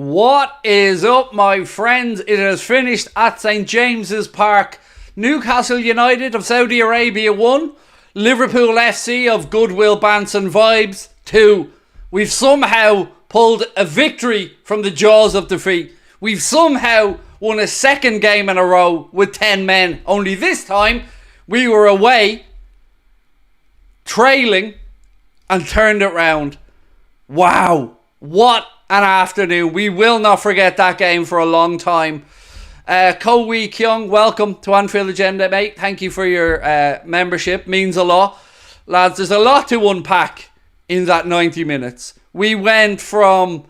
What is up, my friends? It has finished at St James's Park. Newcastle United of Saudi Arabia 1. Liverpool FC of Goodwill Banton Vibes 2. We've somehow pulled a victory from the jaws of defeat. We've somehow won a second game in a row with 10 men. Only this time, we were away, trailing, and turned it round. Wow. What an afternoon. We will not forget that game for a long time. Ko Wee Kyung, welcome to Anfield Agenda, mate. Thank you for your membership. Means a lot. Lads, there's a lot to unpack in that 90 minutes. We went from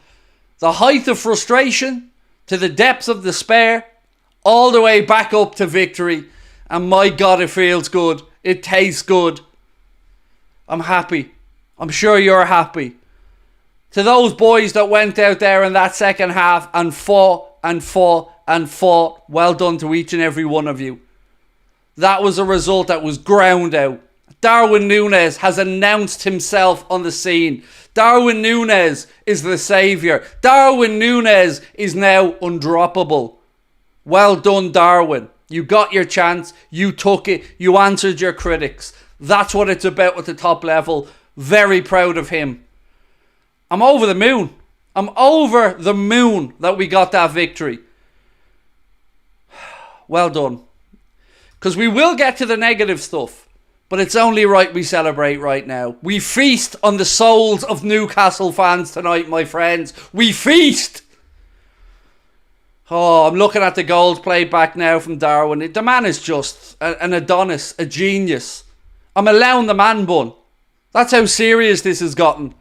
the height of frustration to the depths of despair, all the way back up to victory. And my God, it feels good. It tastes good. I'm happy. I'm sure you're happy. To those boys that went out there in that second half and fought and fought and fought, well done to each and every one of you. That was a result that was ground out. Darwin Nunez has announced himself on the scene. Darwin Nunez is the saviour. Darwin Nunez is now undroppable. Well done, Darwin. You got your chance. You took it. You answered your critics. That's what it's about at the top level. Very proud of him. I'm over the moon. I'm over the moon that we got that victory. Well done. Because we will get to the negative stuff. But it's only right we celebrate right now. We feast on the souls of Newcastle fans tonight, my friends. We feast. Oh, I'm looking at the goals played back now from Darwin. The man is just an Adonis, a genius. I'm allowing the man bun. That's how serious this has gotten.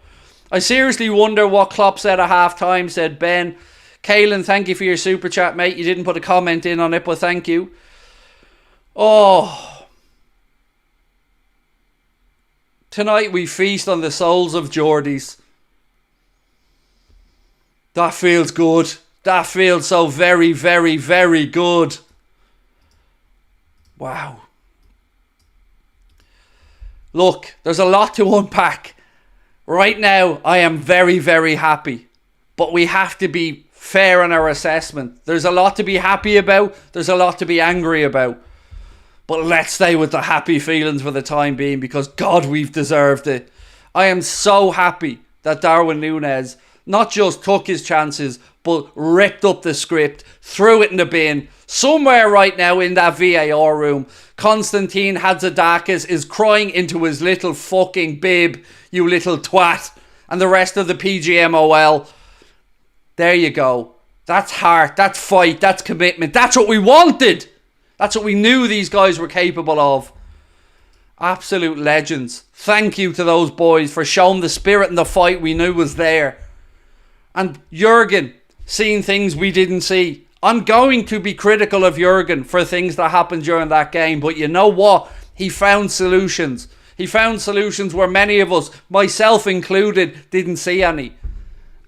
I seriously wonder what Klopp said at half-time, said Ben. Kaelin, thank you for your super chat, mate. You didn't put a comment in on it, but thank you. Oh. Tonight we feast on the souls of Geordies. That feels good. That feels so very, very, very good. Wow. Look, there's a lot to unpack. Right now, I am very, very happy. But we have to be fair in our assessment. There's a lot to be happy about. There's a lot to be angry about. But let's stay with the happy feelings for the time being, because God, we've deserved it. I am so happy that Darwin Nunez not just took his chances, but ripped up the script, threw it in the bin. Somewhere right now in that VAR room, Konstantin Hadzidakis is crying into his little fucking bib, you little twat, and the rest of the PGMOL. There you go. That's heart, that's fight, that's commitment. That's what we wanted. That's what we knew these guys were capable of. Absolute legends. Thank you to those boys for showing the spirit and the fight we knew was there. And Jurgen, seeing things we didn't see. I'm going to be critical of Jurgen for things that happened during that game, but you know what? He found solutions. He found solutions where many of us, myself included, didn't see any.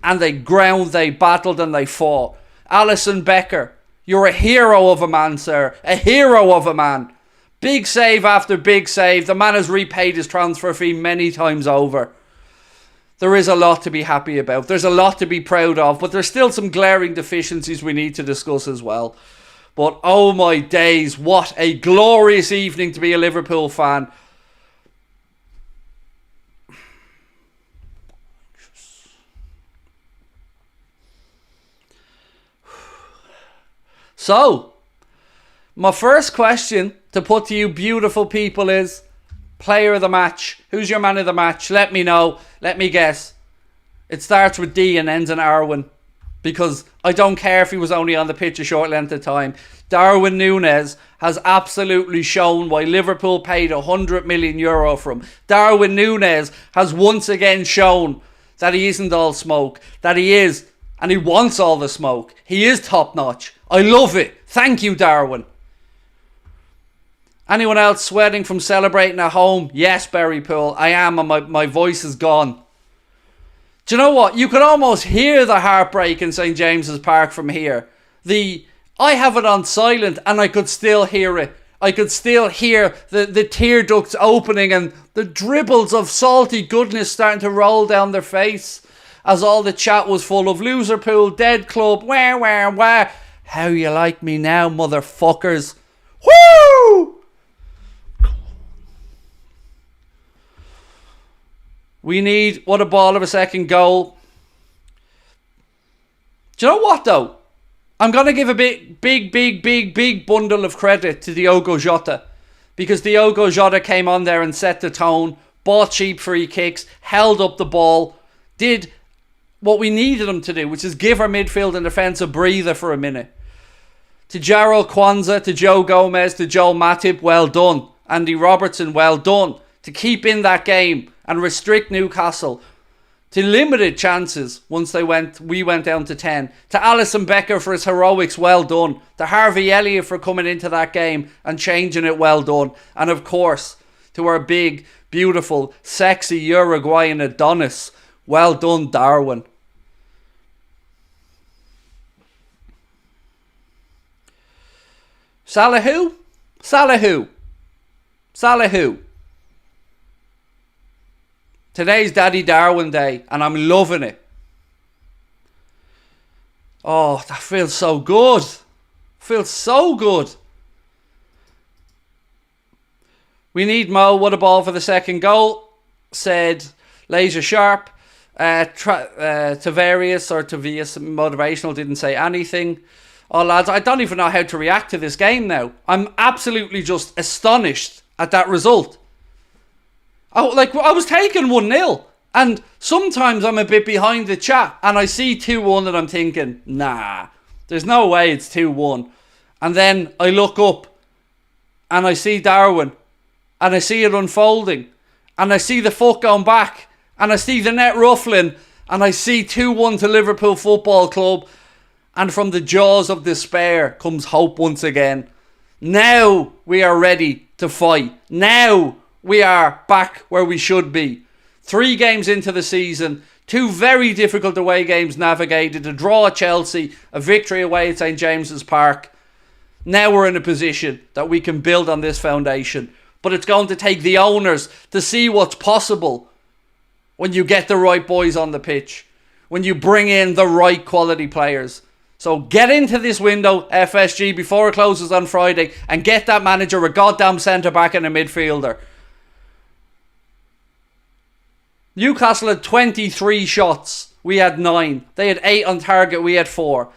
And they ground, they battled, and they fought. Alisson Becker, you're a hero of a man, sir. A hero of a man. Big save after big save. The man has repaid his transfer fee many times over. There is a lot to be happy about. There's a lot to be proud of. But there's still some glaring deficiencies we need to discuss as well. But oh my days, what a glorious evening to be a Liverpool fan. So, my first question to put to you beautiful people is, player of the match. Who's your man of the match? Let me know. Let me guess. It starts with D and ends in Arwen. Because I don't care if he was only on the pitch a short length of time. Darwin Nunez has absolutely shown why Liverpool paid €100 million for him. Darwin Nunez has once again shown that he isn't all smoke. That he is, and he wants all the smoke. He is top notch. I love it. Thank you, Darwin. Anyone else sweating from celebrating at home? Yes, Berrypool, I am, and my voice is gone. Do you know what? You could almost hear the heartbreak in St James's Park from here. I have it on silent and I could still hear it. I could still hear the tear ducts opening and the dribbles of salty goodness starting to roll down their face. as all the chat was full of Loserpool, dead club, where. How you like me now, motherfuckers? Woo! We need, what a ball of a second goal. Do you know what though? I'm going to give a big bundle of credit to Diogo Jota. Because Diogo Jota came on there and set the tone, bought cheap free kicks, held up the ball, did what we needed him to do, which is give our midfield and defence a breather for a minute. To Jarrell Kwanzaa, to Joe Gomez, to Joel Matip, well done. Andy Robertson, well done. To keep in that game and restrict Newcastle to limited chances once we went down to 10. To Alisson Becker for his heroics, well done. To Harvey Elliott for coming into that game and changing it, well done. And of course, to our big, beautiful, sexy Uruguayan Adonis, well done, Darwin. Salah who? Today's Daddy Darwin Day, and I'm loving it. Oh, that feels so good. Feels so good. We need Mo. What a ball for the second goal, said Laser Sharp. Tavarius or Tavius Motivational didn't say anything. Oh, lads, I don't even know how to react to this game now. I'm absolutely just astonished at that result. I was taking 1-0, and sometimes I'm a bit behind the chat, and I see 2-1 and I'm thinking, nah, there's no way it's 2-1. And then I look up, and I see Darwin, and I see it unfolding, and I see the foot going back, and I see the net ruffling, and I see 2-1 to Liverpool Football Club, and from the jaws of despair comes hope once again. Now we are ready to fight. Now we are back where we should be. 3 games into the season, 2 very difficult away games navigated, a draw at Chelsea, a victory away at St James's Park. Now we're in a position that we can build on this foundation. But it's going to take the owners to see what's possible when you get the right boys on the pitch, when you bring in the right quality players. So get into this window, FSG, before it closes on Friday, and get that manager a goddamn centre-back and a midfielder. Newcastle had 23 shots. We had 9. They had 8 on target. We had 4.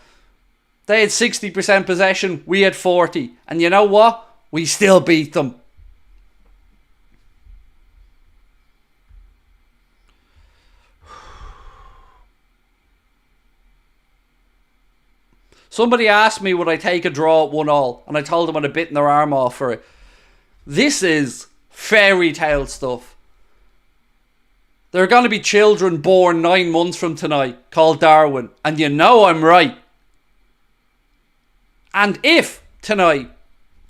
They had 60% possession. We had 40. And you know what? We still beat them. Somebody asked me would I take a draw at 1-1, and I told them I'd have bitten their arm off for it. This is fairy tale stuff. There are going to be children born 9 months from tonight called Darwin, and you know I'm right. And if tonight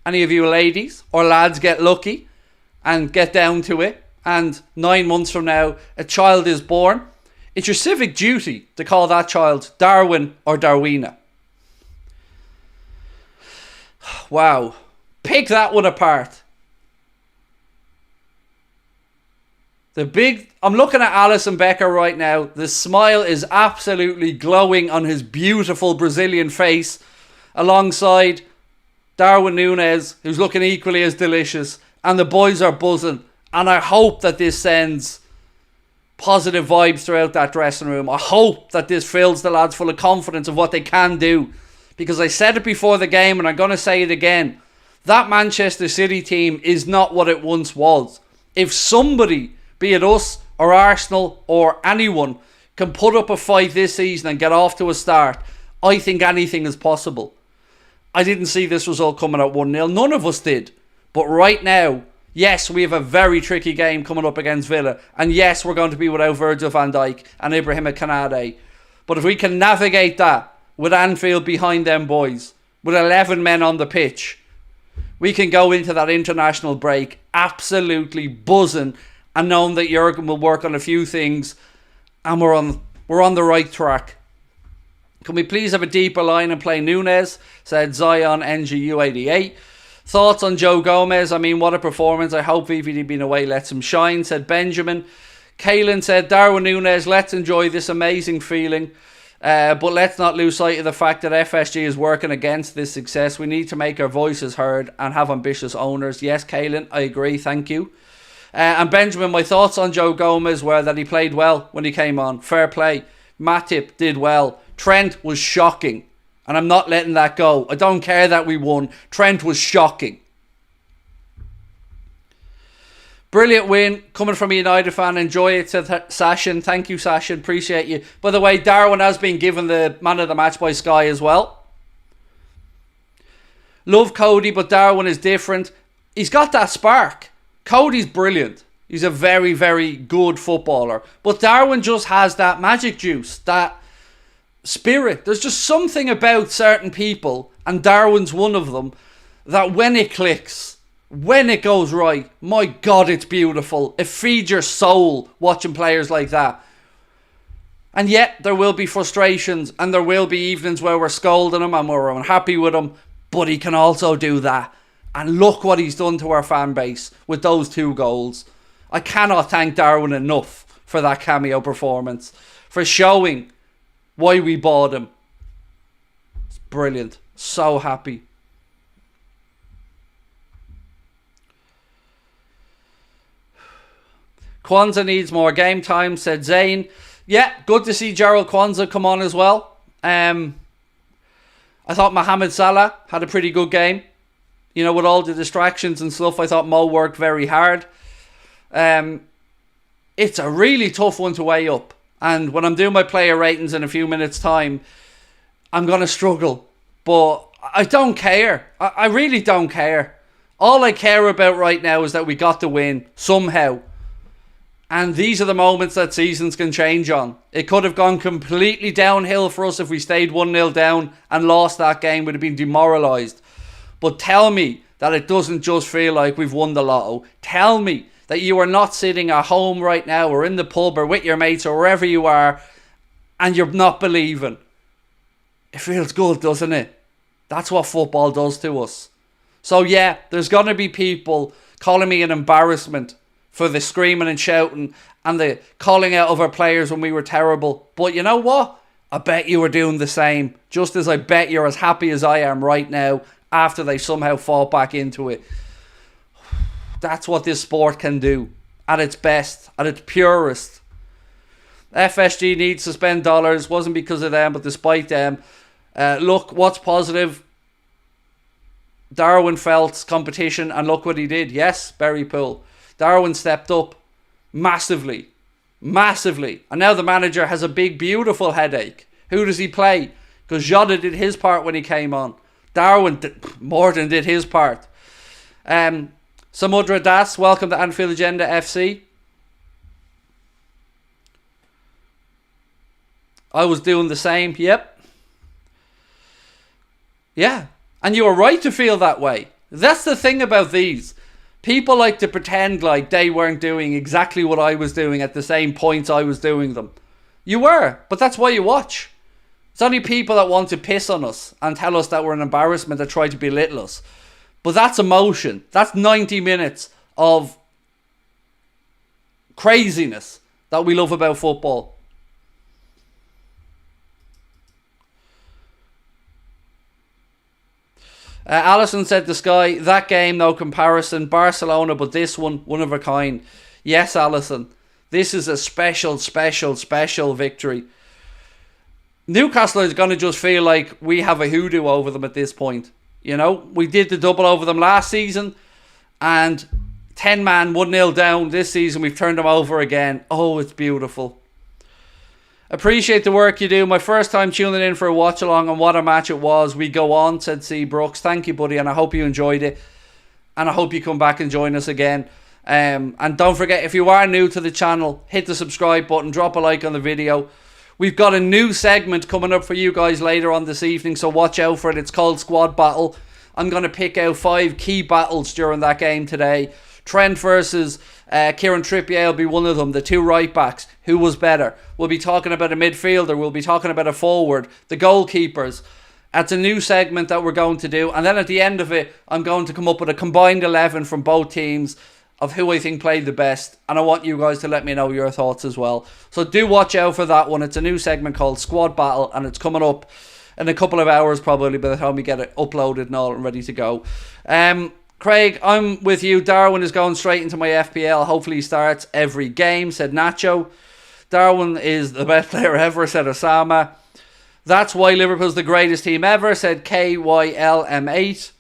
any of you ladies or lads get lucky and get down to it, and 9 months from now a child is born, it's your civic duty to call that child Darwin or Darwina. Wow. Pick that one apart. I'm looking at Alisson Becker right now. The smile is absolutely glowing on his beautiful Brazilian face, alongside Darwin Nunez, who's looking equally as delicious, and the boys are buzzing. And I hope that this sends positive vibes throughout that dressing room. I hope that this fills the lads full of confidence of what they can do. Because I said it before the game, and I'm going to say it again. That Manchester City team is not what it once was. If somebody, be it us or Arsenal or anyone, can put up a fight this season and get off to a start, I think anything is possible. I didn't see this result coming at 1-0. None of us did. But right now, yes, we have a very tricky game coming up against Villa. And yes, we're going to be without Virgil van Dijk and Ibrahima Konate. But if we can navigate that, with Anfield behind them boys, with 11 men on the pitch, we can go into that international break absolutely buzzing and knowing that Jurgen will work on a few things, and we're on the right track. Can we please have a deeper line and play Nunez? Said Zion NGU88. Thoughts on Joe Gomez? I mean, what a performance. I hope VVD being away lets him shine, said Benjamin. Kaylin said, Darwin Nunez, let's enjoy this amazing feeling. But let's not lose sight of the fact that FSG is working against this success. We need to make our voices heard and have ambitious owners. Yes, Kaylin, I agree. Thank you. And Benjamin, my thoughts on Joe Gomez were that he played well when he came on. Fair play. Matip did well. Trent was shocking. And I'm not letting that go. I don't care that we won. Trent was shocking. Brilliant win coming from a United fan. Enjoy it, said Sashin. Thank you, Sashin. Appreciate you. By the way, Darwin has been given the man of the match by Sky as well. Love Cody, but Darwin is different. He's got that spark. Cody's brilliant. He's a very, very good footballer. But Darwin just has that magic juice, that spirit. There's just something about certain people, and Darwin's one of them, that when it clicks, when it goes right, my God, it's beautiful. It feeds your soul watching players like that. And yet, there will be frustrations, and there will be evenings where we're scolding him and we're unhappy with him, but he can also do that. And look what he's done to our fan base with those 2 goals. I cannot thank Darwin enough for that cameo performance, for showing why we bought him. It's brilliant. So happy. Kwanzaa needs more game time, said Zayn. Yeah, good to see Gerald Kwanzaa come on as well. I thought Mohamed Salah had a pretty good game. You know, with all the distractions and stuff, I thought Mo worked very hard. It's a really tough one to weigh up. And when I'm doing my player ratings in a few minutes' time, I'm going to struggle. But I don't care. I really don't care. All I care about right now is that we got the win somehow. And these are the moments that seasons can change on. It could have gone completely downhill for us if we stayed 1-0 down and lost that game. We'd have been demoralised. But tell me that it doesn't just feel like we've won the lotto. Tell me that you are not sitting at home right now or in the pub or with your mates or wherever you are and you're not believing. It feels good, doesn't it? That's what football does to us. So yeah, there's going to be people calling me an embarrassment for the screaming and shouting and the calling out of our players when we were terrible. But you know what? I bet you were doing the same. Just as I bet you're as happy as I am right now after they somehow fall back into it. That's what this sport can do. At its best. At its purest. FSG needs to spend dollars. Wasn't because of them, but despite them. Look, what's positive? Darwin felt competition and look what he did. Yes, Berry Pool. Darwin stepped up massively. Massively. And now the manager has a big, beautiful headache. Who does he play? Because Jota did his part when he came on. Darwin more than did his part. Samudra Das, welcome to Anfield Agenda FC. I was doing the same. Yep. Yeah. And you were right to feel that way. That's the thing about these. People like to pretend like they weren't doing exactly what I was doing at the same points I was doing them. You were, but that's why you watch. It's only people that want to piss on us and tell us that we're an embarrassment that try to belittle us. But that's emotion. That's 90 minutes of craziness that we love about football. Alison said to Sky, that game, no comparison. Barcelona, but this one of a kind. Yes, Alison. This is a special, special, special victory. Newcastle is going to just feel like we have a hoodoo over them at this point. You know, we did the double over them last season. And 10-man, 1-0 down this season. We've turned them over again. Oh, it's beautiful. Appreciate the work you do. My first time tuning in for a watch along, and what a match it was. We go on, said C. Brooks. Thank you, buddy, and I hope you enjoyed it. And I hope you come back and join us again. And don't forget, if you are new to the channel, hit the subscribe button, drop a like on the video. We've got a new segment coming up for you guys later on this evening, so watch out for it. It's called Squad Battle. I'm going to pick out 5 key battles during that game today. Trent versus Kieran Trippier will be one of them. The 2 right backs. Who was better? We'll be talking about a midfielder. We'll be talking about a forward. The goalkeepers. That's a new segment that we're going to do. And then at the end of it, I'm going to come up with a combined 11 from both teams. of who I think played the best, and I want you guys to let me know your thoughts as well. So do watch out for that one. It's a new segment called Squad Battle, and it's coming up in a couple of hours probably by the time we get it uploaded and all and ready to go. Craig, I'm with you. Darwin is going straight into my FPL. Hopefully he starts every game, said Nacho. Darwin is the best player ever, said Osama. That's why Liverpool's the greatest team ever, said KYLM8.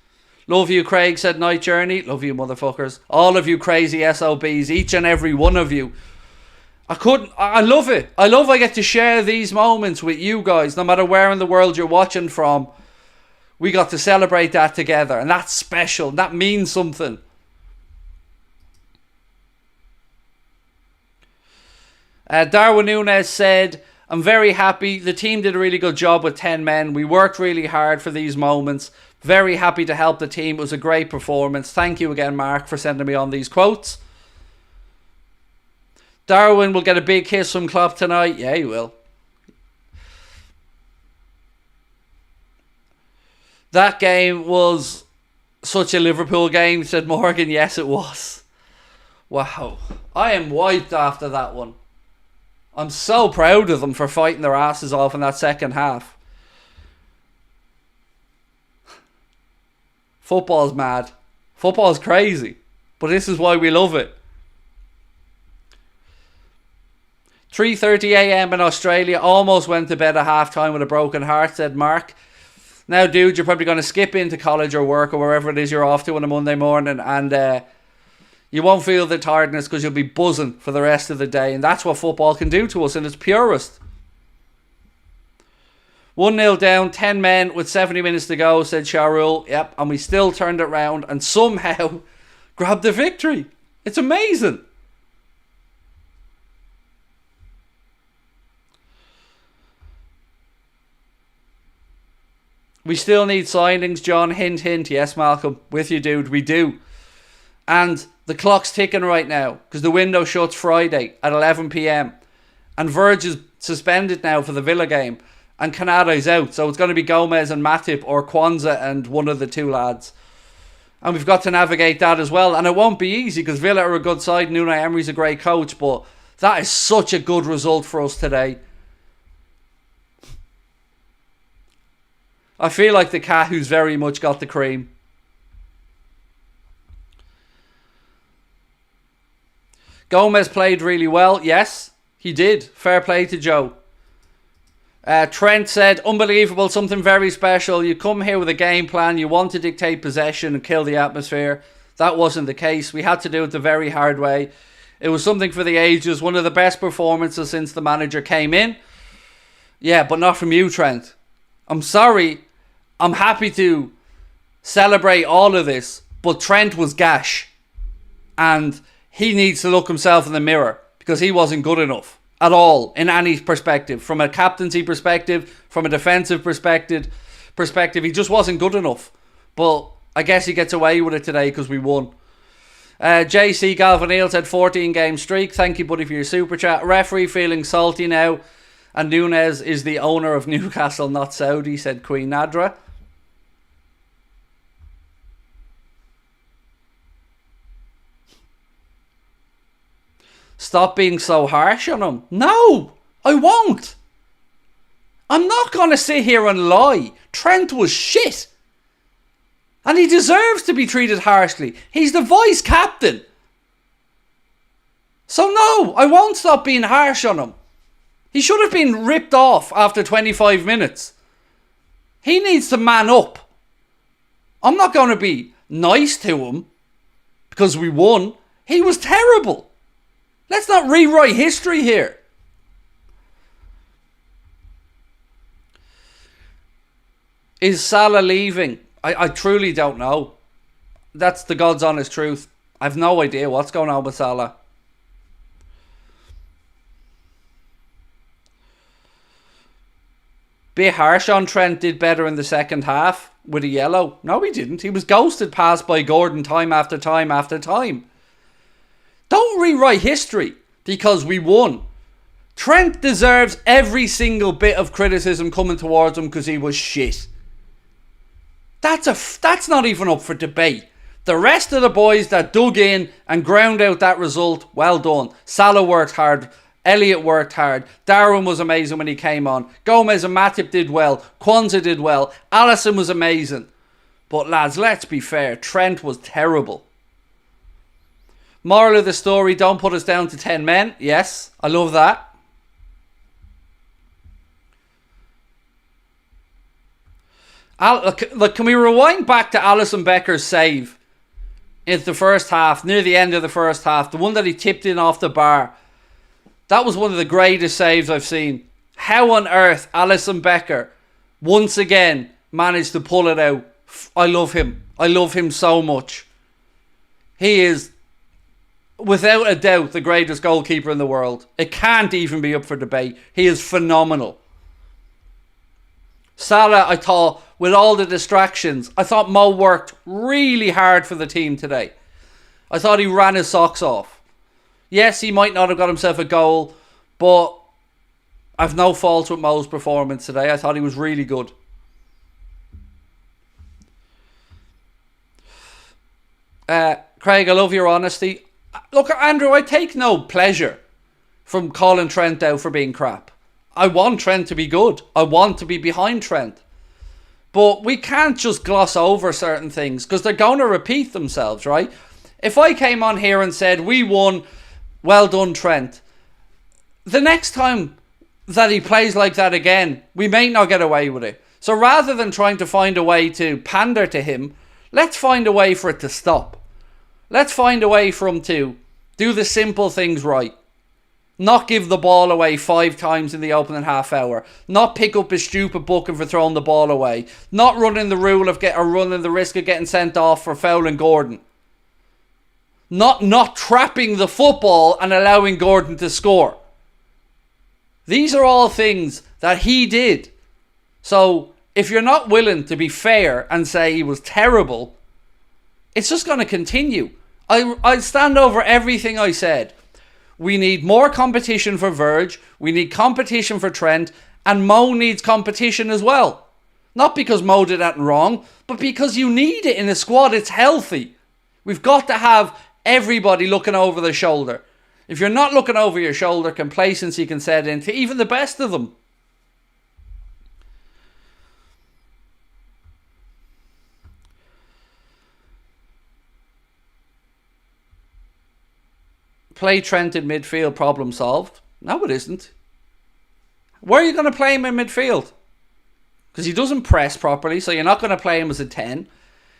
Love you, Craig, said Night Journey. Love you, motherfuckers. All of you crazy SOBs, each and every one of you. I love it. I get to share these moments with you guys, no matter where in the world you're watching from. We got to celebrate that together, and that's special. That means something. Darwin Nunez said, I'm very happy. The team did a really good job with 10 men. We worked really hard for these moments. Very happy to help the team. It was a great performance. Thank you again, Mark, for sending me on these quotes. Darwin will get a big kiss from Klopp tonight. Yeah, he will. That game was such a Liverpool game, said Morgan. Yes, it was. Wow. I am wiped after that one. I'm so proud of them for fighting their asses off in that second half. Football's mad. Football's crazy. But this is why we love it. 3:30 a.m. in Australia. Almost went to bed at half-time with a broken heart, said Mark. Now, dude, you're probably going to skip into college or work or wherever it is you're off to on a Monday morning, and you won't feel the tiredness because you'll be buzzing for the rest of the day. And that's what football can do to us in its purest. 1-0 down, 10 men with 70 minutes to go, said Shahrul. Yep, and we still turned it round and somehow grabbed the victory. It's amazing. We still need signings, John. Hint, hint. Yes, Malcolm. With you, dude. We do. And the clock's ticking right now because the window shuts Friday at 11 p.m. And Verge is suspended now for the Villa game. And Canada's out. So it's going to be Gomez and Matip or Kwanzaa and one of the two lads. And we've got to navigate that as well. And it won't be easy because Villa are a good side. Unai Emery's a great coach. But that is such a good result for us today. I feel like the cat who's very much got the cream. Gomez played really well. Yes, he did. Fair play to Joe. Trent said, unbelievable, something very special. You come here with a game plan. You want to dictate possession and kill the atmosphere. That wasn't the case. We had to do it the very hard way. It was something for the ages. One of the best performances since the manager came in. Yeah, but not from you, Trent. I'm sorry. I'm happy to celebrate all of this. But Trent was gash. And he needs to look himself in the mirror. Because he wasn't good enough. At all, in any perspective. From a captaincy perspective, from a defensive perspective, he just wasn't good enough. But I guess he gets away with it today because we won. JC Galvanil said 14 game streak. Thank you, buddy, for your super chat. Referee feeling salty now. And Nunez is the owner of Newcastle, not Saudi, said Queen Nadra. Stop being so harsh on him. No, I won't. I'm not going to sit here and lie. Trent was shit. And he deserves to be treated harshly. He's the vice captain. So no, I won't stop being harsh on him. He should have been ripped off after 25 minutes. He needs to man up. I'm not going to be nice to him because we won. He was terrible. Let's not rewrite history here. Is Salah leaving? I truly don't know. That's the God's honest truth. I have no idea what's going on with Salah. Bit harsh on Trent, did better in the second half with a yellow. No, he didn't. He was ghosted past by Gordon time after time after time. Don't rewrite history because we won. Trent deserves every single bit of criticism coming towards him because he was shit. That's not even up for debate. The rest of the boys that dug in and ground out that result, well done. Salah worked hard. Elliott worked hard. Darwin was amazing when he came on. Gomez and Matip did well. Kwanzaa did well. Alisson was amazing. But lads, let's be fair. Trent was terrible. Moral of the story, don't put us down to 10 men. Yes, I love that. Look, can we rewind back to Alisson Becker's save in the first half, near the end of the first half, the one that he tipped in off the bar? That was one of the greatest saves I've seen. How on earth Alisson Becker once again managed to pull it out? I love him. I love him so much. He is, without a doubt, the greatest goalkeeper in the world. It can't even be up for debate. He is phenomenal. Salah, I thought, with all the distractions, I thought Mo worked really hard for the team today. I thought he ran his socks off. Yes, he might not have got himself a goal, but I've no faults with Mo's performance today. I thought he was really good. Craig, I love your honesty. Look, Andrew, I take no pleasure from calling Trent out for being crap. I want Trent to be good. I want to be behind Trent. But we can't just gloss over certain things because they're going to repeat themselves, right? If I came on here and said, we won, well done, Trent. The next time that he plays like that again, we may not get away with it. So rather than trying to find a way to pander to him, let's find a way for it to stop. Let's find a way for him to do the simple things right. Not give the ball away 5 times in the opening half hour. Not pick up his stupid booking for throwing the ball away. Not running the rule of running the risk of getting sent off for fouling Gordon. Not trapping the football and allowing Gordon to score. These are all things that he did. So if you're not willing to be fair and say he was terrible, it's just going to continue. I stand over everything I said. We need more competition for Verge. We need competition for Trent. And Mo needs competition as well. Not because Mo did that wrong, but because you need it in a squad. It's healthy. We've got to have everybody looking over their shoulder. If you're not looking over your shoulder, complacency can set into even the best of them. Play Trent in midfield, problem solved. No, it isn't. Where are you going to play him in midfield? Because he doesn't press properly, so you're not going to play him as a 10.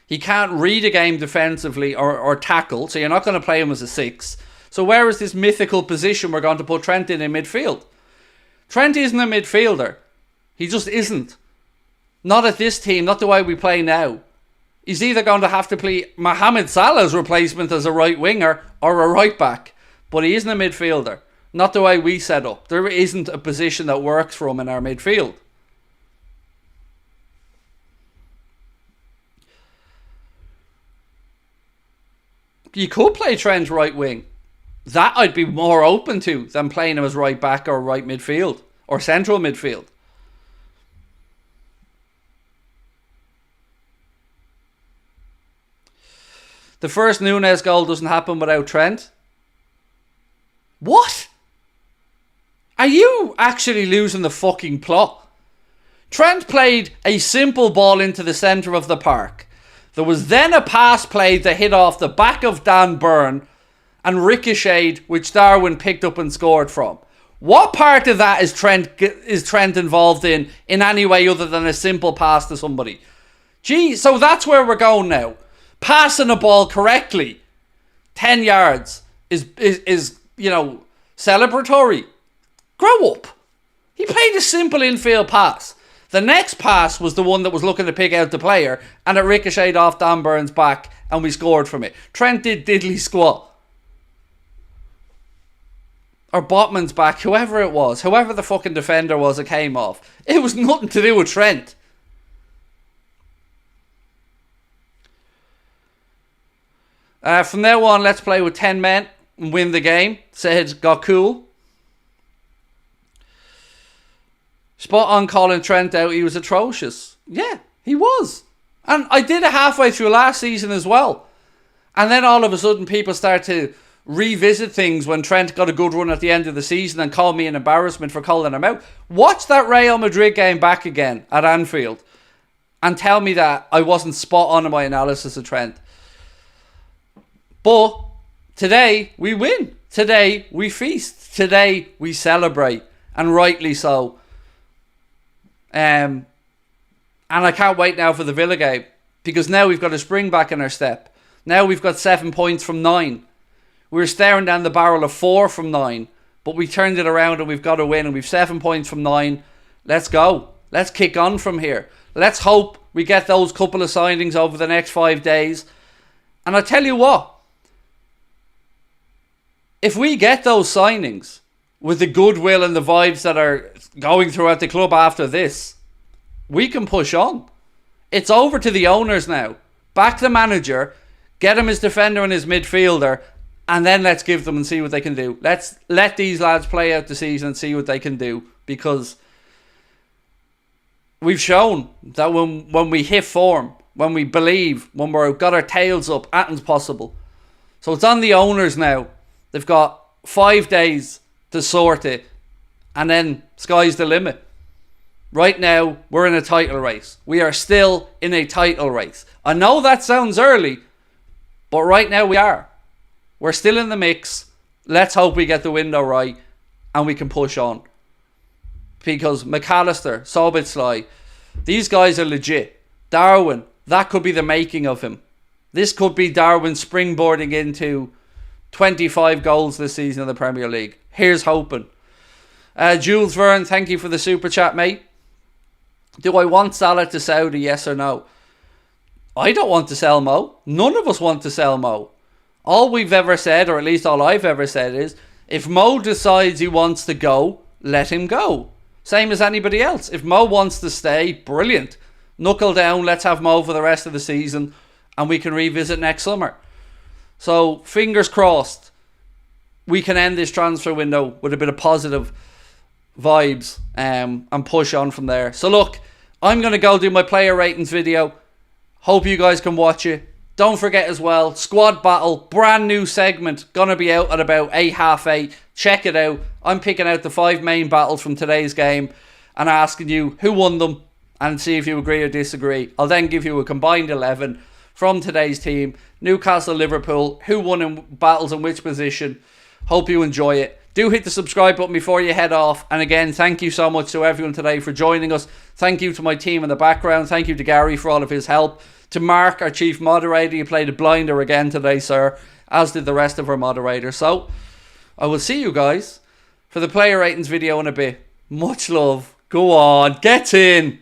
He can't read a game defensively or tackle, so you're not going to play him as a 6. So where is this mythical position we're going to put Trent in midfield? Trent isn't a midfielder. He just isn't. Not at this team, not the way we play now. He's either going to have to play Mohamed Salah's replacement as a right winger or a right back. But he isn't a midfielder. Not the way we set up. There isn't a position that works for him in our midfield. You could play Trent right wing. That I'd be more open to than playing him as right back or right midfield or central midfield. The first Nunez goal doesn't happen without Trent. What? Are you actually losing the fucking plot? Trent played a simple ball into the centre of the park. There was then a pass played that hit off the back of Dan Burn and ricocheted, which Darwin picked up and scored from. What part of that is Trent involved in any way other than a simple pass to somebody? Gee, so that's where we're going now. Passing a ball correctly, 10 yards, is celebratory. Grow up. He played a simple infield pass. The next pass was the one that was looking to pick out the player, and it ricocheted off Dan Burn's back, and we scored from it. Trent did diddly squat. Or Botman's back, whoever it was, whoever the fucking defender was that came off. It was nothing to do with Trent. From now on, let's play with 10 men and win the game, said Got Cool. Spot on calling Trent out, he was atrocious. Yeah, he was. And I did it halfway through last season as well. And then all of a sudden people start to revisit things when Trent got a good run at the end of the season and call me an embarrassment for calling him out. Watch that Real Madrid game back again at Anfield and tell me that I wasn't spot on in my analysis of Trent. But today we win. Today we feast. Today we celebrate. And rightly so. And I can't wait now for the Villa game, because now we've got a spring back in our step. Now we've got 7 points from 9. We were staring down the barrel of 4 from 9, but we turned it around and we've got to win, and we've 7 points from 9. Let's go. Let's kick on from here. Let's hope we get those couple of signings over the next 5 days. And I tell you what, if we get those signings with the goodwill and the vibes that are going throughout the club after this, we can push on. It's over to the owners now. Back the manager, get him his defender and his midfielder, and then let's give them and see what they can do. Let's let these lads play out the season and see what they can do, because we've shown that when we hit form, when we believe, when we've got our tails up, anything's possible. So it's on the owners now. They've got 5 days to sort it, and then sky's the limit. Right now, we're in a title race. We are still in a title race. I know that sounds early, but right now we are. We're still in the mix. Let's hope we get the window right and we can push on. Because McAllister, Szoboszlai, these guys are legit. Darwin, that could be the making of him. This could be Darwin springboarding into 25 goals this season in the Premier League. Here's hoping. Jules Verne, thank you for the super chat, mate. Do I want Salah to Saudi, yes or no? I don't want to sell Mo. None of us want to sell Mo. All we've ever said, or at least all I've ever said, is if Mo decides he wants to go, let him go. Same as anybody else. If Mo wants to stay, brilliant. Knuckle down, let's have Mo for the rest of the season, and we can revisit next summer. So, fingers crossed, we can end this transfer window with a bit of positive vibes and push on from there. So look, I'm going to go do my player ratings video. Hope you guys can watch it. Don't forget as well, Squad Battle, brand new segment, going to be out at about 8:30. Check it out. I'm picking out the 5 main battles from today's game and asking you who won them and see if you agree or disagree. I'll then give you a combined 11 from today's team. Newcastle, Liverpool, who won in battles and which position. Hope you enjoy it. Do hit the subscribe button before you head off. And again, thank you so much to everyone today for joining us. Thank you to my team in the background. Thank you to Gary for all of his help. To Mark, our chief moderator, you played a blinder again today, sir, as did the rest of our moderators. So, I will see you guys for the player ratings video in a bit. Much love. Go on, get in.